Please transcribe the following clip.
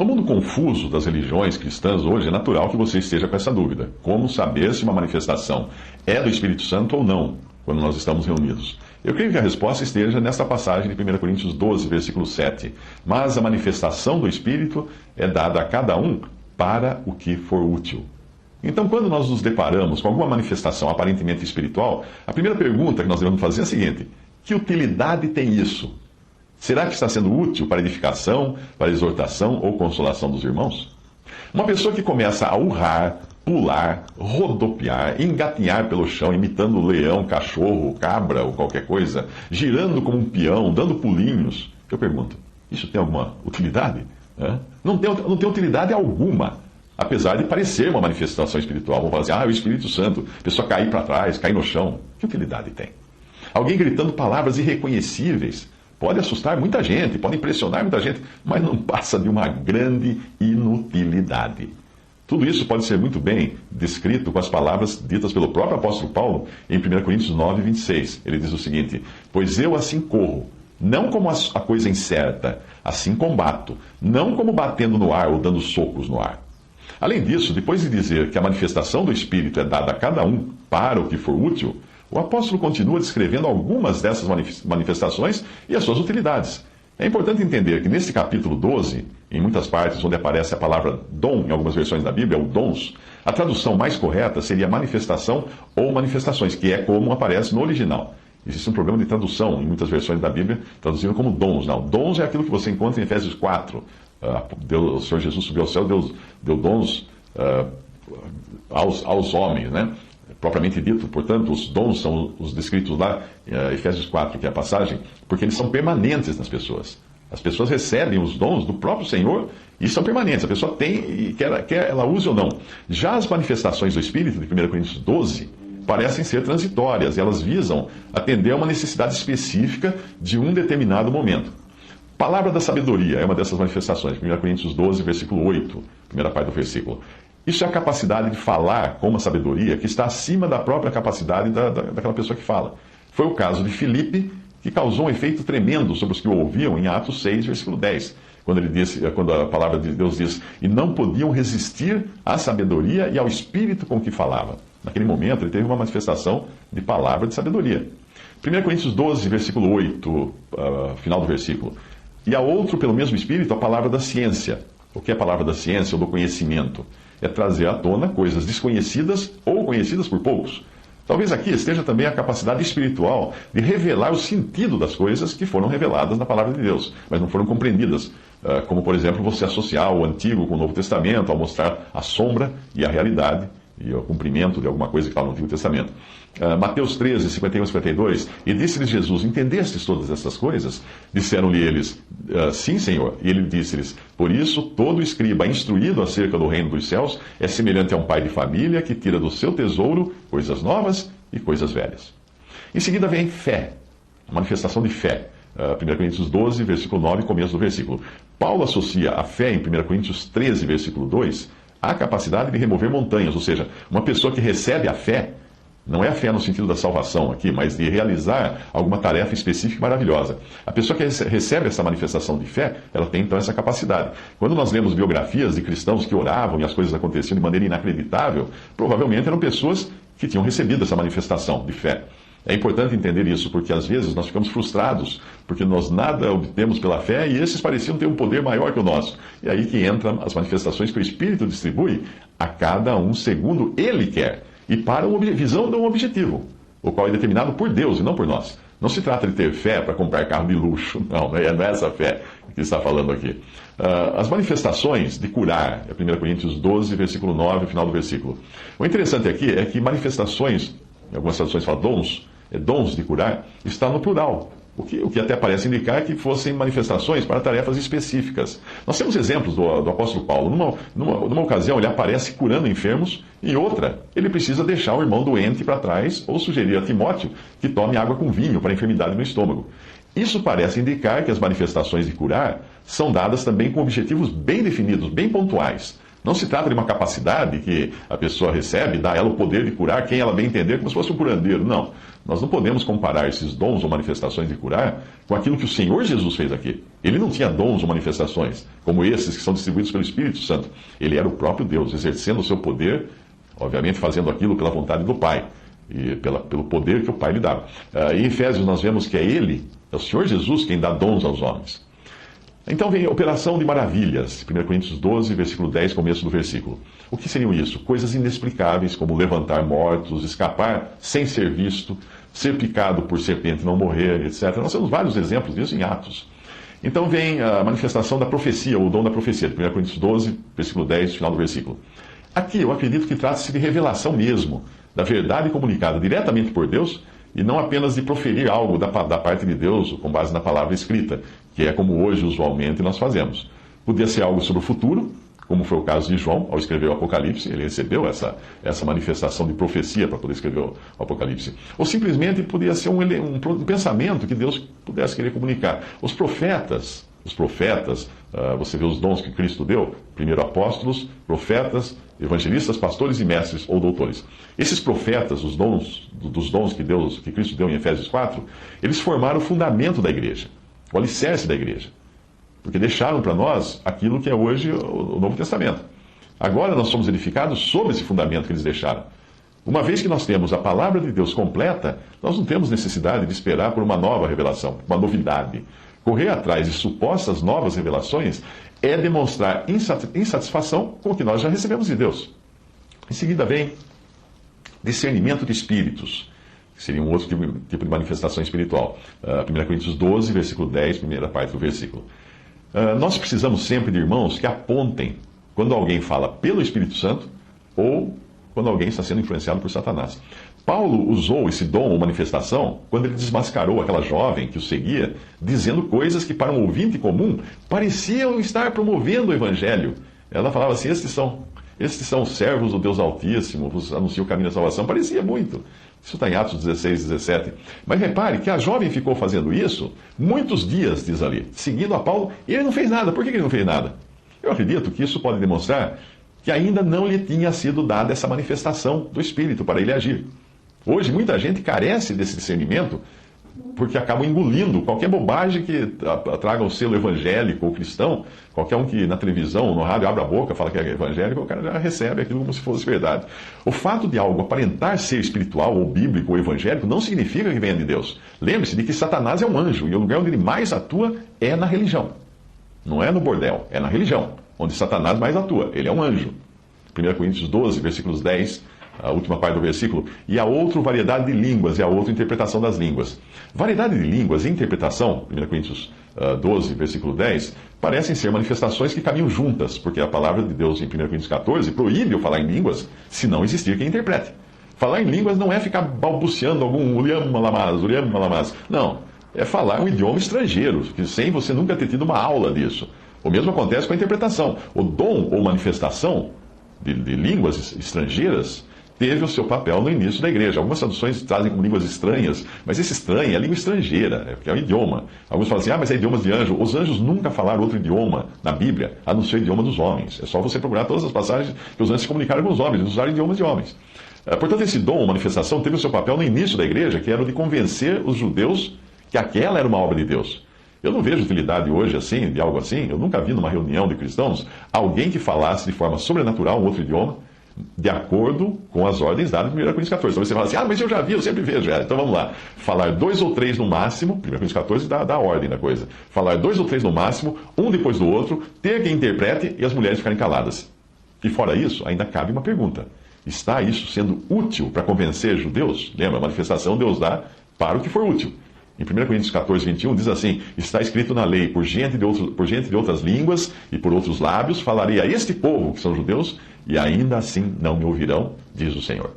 No mundo confuso das religiões cristãs hoje, é natural que você esteja com essa dúvida. Como saber se uma manifestação é do Espírito Santo ou não, quando nós estamos reunidos? Eu creio que a resposta esteja nesta passagem de 1 Coríntios 12, versículo 7. Mas a manifestação do Espírito é dada a cada um para o que for útil. Então, quando nós nos deparamos com alguma manifestação aparentemente espiritual, a primeira pergunta que nós devemos fazer é a seguinte: que utilidade tem isso? Será que está sendo útil para edificação, para exortação ou consolação dos irmãos? Uma pessoa que começa a urrar, pular, rodopiar, engatinhar pelo chão, imitando leão, cachorro, cabra ou qualquer coisa, girando como um peão, dando pulinhos, eu pergunto, isso tem alguma utilidade? Não tem utilidade alguma, apesar de parecer uma manifestação espiritual. Vamos falar assim, o Espírito Santo, a pessoa cair para trás, cair no chão. Que utilidade tem? Alguém gritando palavras irreconhecíveis pode assustar muita gente, pode impressionar muita gente, mas não passa de uma grande inutilidade. Tudo isso pode ser muito bem descrito com as palavras ditas pelo próprio apóstolo Paulo em 1 Coríntios 9, 26. Ele diz o seguinte: pois eu assim corro, não como a coisa incerta, assim combato, não como batendo no ar ou dando socos no ar. Além disso, depois de dizer que a manifestação do Espírito é dada a cada um para o que for útil, o apóstolo continua descrevendo algumas dessas manifestações e as suas utilidades. É importante entender que neste capítulo 12, em muitas partes onde aparece a palavra dom, em algumas versões da Bíblia, ou dons, a tradução mais correta seria manifestação ou manifestações, que é como aparece no original. Existe um problema de tradução em muitas versões da Bíblia, traduzindo como dons. Não, dons é aquilo que você encontra em Efésios 4. O Senhor Jesus subiu ao céu, deu dons aos homens, né? Propriamente dito. Portanto, os dons são os descritos lá, Efésios 4, que é a passagem, porque eles são permanentes nas pessoas. As pessoas recebem os dons do próprio Senhor e são permanentes. A pessoa tem, e quer ela use ou não. Já as manifestações do Espírito, de 1 Coríntios 12, parecem ser transitórias. Elas visam atender a uma necessidade específica de um determinado momento. Palavra da sabedoria é uma dessas manifestações. 1 Coríntios 12, versículo 8, primeira parte do versículo. Isso é a capacidade de falar com uma sabedoria que está acima da própria capacidade daquela pessoa que fala. Foi o caso de Filipe, que causou um efeito tremendo sobre os que o ouviam em Atos 6, versículo 10, quando a palavra de Deus diz: e não podiam resistir à sabedoria e ao espírito com que falava. Naquele momento, ele teve uma manifestação de palavra de sabedoria. 1 Coríntios 12, versículo 8, final do versículo. E há outro, pelo mesmo espírito, a palavra da ciência. O que é a palavra da ciência ou do conhecimento? É trazer à tona coisas desconhecidas ou conhecidas por poucos. Talvez aqui esteja também a capacidade espiritual de revelar o sentido das coisas que foram reveladas na palavra de Deus, mas não foram compreendidas. Como, por exemplo, você associar o Antigo com o Novo Testamento ao mostrar a sombra e a realidade e o cumprimento de alguma coisa que está no Antigo Testamento. Mateus 13, 51 e 52, e disse-lhes Jesus: entendestes todas essas coisas? Disseram-lhe eles: sim, Senhor. E ele disse-lhes: por isso, todo escriba instruído acerca do reino dos céus é semelhante a um pai de família que tira do seu tesouro coisas novas e coisas velhas. Em seguida vem fé, a manifestação de fé. 1 Coríntios 12, versículo 9, começo do versículo. Paulo associa a fé em 1 Coríntios 13, versículo 2, à capacidade de remover montanhas, ou seja, uma pessoa que recebe a fé, não é a fé no sentido da salvação aqui, mas de realizar alguma tarefa específica e maravilhosa. A pessoa que recebe essa manifestação de fé, ela tem então essa capacidade. Quando nós lemos biografias de cristãos que oravam e as coisas aconteciam de maneira inacreditável, provavelmente eram pessoas que tinham recebido essa manifestação de fé. É importante entender isso, porque às vezes nós ficamos frustrados, porque nós nada obtemos pela fé e esses pareciam ter um poder maior que o nosso. E aí que entram as manifestações que o Espírito distribui a cada um segundo ele quer, e para uma visão de um objetivo, o qual é determinado por Deus e não por nós. Não se trata de ter fé para comprar carro de luxo, não é essa fé que está falando aqui. As manifestações de curar, é 1 Coríntios 12, versículo 9, final do versículo. O interessante aqui é que manifestações, em algumas traduções falam dons de curar, está no plural. O que até parece indicar que fossem manifestações para tarefas específicas. Nós temos exemplos do apóstolo Paulo. Numa ocasião, ele aparece curando enfermos, e outra, ele precisa deixar o irmão doente para trás ou sugerir a Timóteo que tome água com vinho para a enfermidade no estômago. Isso parece indicar que as manifestações de curar são dadas também com objetivos bem definidos, bem pontuais. Não se trata de uma capacidade que a pessoa recebe, dá a ela o poder de curar quem ela bem entender, como se fosse um curandeiro. Não. Nós não podemos comparar esses dons ou manifestações de curar com aquilo que o Senhor Jesus fez aqui. Ele não tinha dons ou manifestações como esses que são distribuídos pelo Espírito Santo. Ele era o próprio Deus, exercendo o seu poder, obviamente fazendo aquilo pela vontade do Pai e pelo poder que o Pai lhe dava. Em Efésios nós vemos que é o Senhor Jesus quem dá dons aos homens. Então vem a operação de maravilhas, 1 Coríntios 12, versículo 10, começo do versículo. O que seriam isso? Coisas inexplicáveis, como levantar mortos, escapar sem ser visto, ser picado por serpente e não morrer, etc. Nós temos vários exemplos disso em Atos. Então vem a manifestação da profecia, ou o dom da profecia, 1 Coríntios 12, versículo 10, final do versículo. Aqui eu acredito que trata-se de revelação mesmo, da verdade comunicada diretamente por Deus, e não apenas de proferir algo da parte de Deus com base na palavra escrita, que é como hoje usualmente nós fazemos. Podia ser algo sobre o futuro, como foi o caso de João, ao escrever o Apocalipse, ele recebeu essa manifestação de profecia para poder escrever o Apocalipse. Ou simplesmente podia ser um pensamento que Deus pudesse querer comunicar. Os profetas, você vê os dons que Cristo deu, primeiro apóstolos, profetas, evangelistas, pastores e mestres ou doutores. Esses profetas, os dons dos dons que Cristo deu em Efésios 4, eles formaram o fundamento da igreja, o alicerce da igreja, porque deixaram para nós aquilo que é hoje o Novo Testamento. Agora nós somos edificados sobre esse fundamento que eles deixaram. Uma vez que nós temos a palavra de Deus completa, nós não temos necessidade de esperar por uma nova revelação, uma novidade. Correr atrás de supostas novas revelações é demonstrar insatisfação com o que nós já recebemos de Deus. Em seguida vem discernimento de espíritos, que seria um outro tipo de manifestação espiritual. 1 Coríntios 12, versículo 10, primeira parte do versículo. Nós precisamos sempre de irmãos que apontem quando alguém fala pelo Espírito Santo ou quando alguém está sendo influenciado por Satanás. Paulo usou esse dom ou manifestação quando ele desmascarou aquela jovem que o seguia, dizendo coisas que para um ouvinte comum pareciam estar promovendo o evangelho. Ela falava assim, estes são servos do Deus Altíssimo, vos anunciam o caminho da salvação. Parecia muito. Isso está em Atos 16, 17. Mas repare que a jovem ficou fazendo isso muitos dias, diz ali, seguindo a Paulo, e ele não fez nada. Por que ele não fez nada? Eu acredito que isso pode demonstrar que ainda não lhe tinha sido dada essa manifestação do Espírito para ele agir. Hoje, muita gente carece desse discernimento porque acabam engolindo qualquer bobagem que traga o selo evangélico ou cristão. Qualquer um que na televisão ou no rádio abre a boca, fala que é evangélico, o cara já recebe aquilo como se fosse verdade. O fato de algo aparentar ser espiritual ou bíblico ou evangélico não significa que venha de Deus. Lembre-se de que Satanás é um anjo e o lugar onde ele mais atua é na religião. Não é no bordel, é na religião, onde Satanás mais atua. Ele é um anjo. 1 Coríntios 12, versículos 10, a última parte do versículo, e a outra variedade de línguas, e a outra interpretação das línguas. Variedade de línguas e interpretação, 1 Coríntios 12, versículo 10, parecem ser manifestações que caminham juntas, porque a palavra de Deus em 1 Coríntios 14 proíbe o falar em línguas se não existir quem interprete. Falar em línguas não é ficar balbuciando algum uriam malamaz. Não, é falar um idioma estrangeiro, sem você nunca ter tido uma aula disso. O mesmo acontece com a interpretação. O dom ou manifestação de línguas estrangeiras teve o seu papel no início da igreja. Algumas traduções trazem como línguas estranhas, mas esse estranho é a língua estrangeira, porque é um idioma. Alguns falam assim, mas é idiomas de anjo. Os anjos nunca falaram outro idioma na Bíblia, a não ser o idioma dos homens. É só você procurar todas as passagens que os anjos se comunicaram com os homens, eles usaram idiomas de homens. Portanto, esse dom ou manifestação teve o seu papel no início da igreja, que era o de convencer os judeus que aquela era uma obra de Deus. Eu não vejo utilidade hoje assim, de algo assim. Eu nunca vi numa reunião de cristãos alguém que falasse de forma sobrenatural um outro idioma, de acordo com as ordens dadas em 1 Coríntios 14. Então você fala assim, mas eu já vi, eu sempre vejo. Então vamos lá. Falar 2 ou 3 no máximo, 1 Coríntios 14 dá a ordem da coisa. Falar 2 ou 3 no máximo, um depois do outro, ter quem interprete e as mulheres ficarem caladas. E fora isso, ainda cabe uma pergunta. Está isso sendo útil para convencer judeus? Lembra, a manifestação Deus dá para o que for útil. Em 1 Coríntios 14, 21, diz assim, está escrito na lei, por gente de outras línguas e por outros lábios, falarei a este povo, que são judeus, e ainda assim não me ouvirão, diz o Senhor.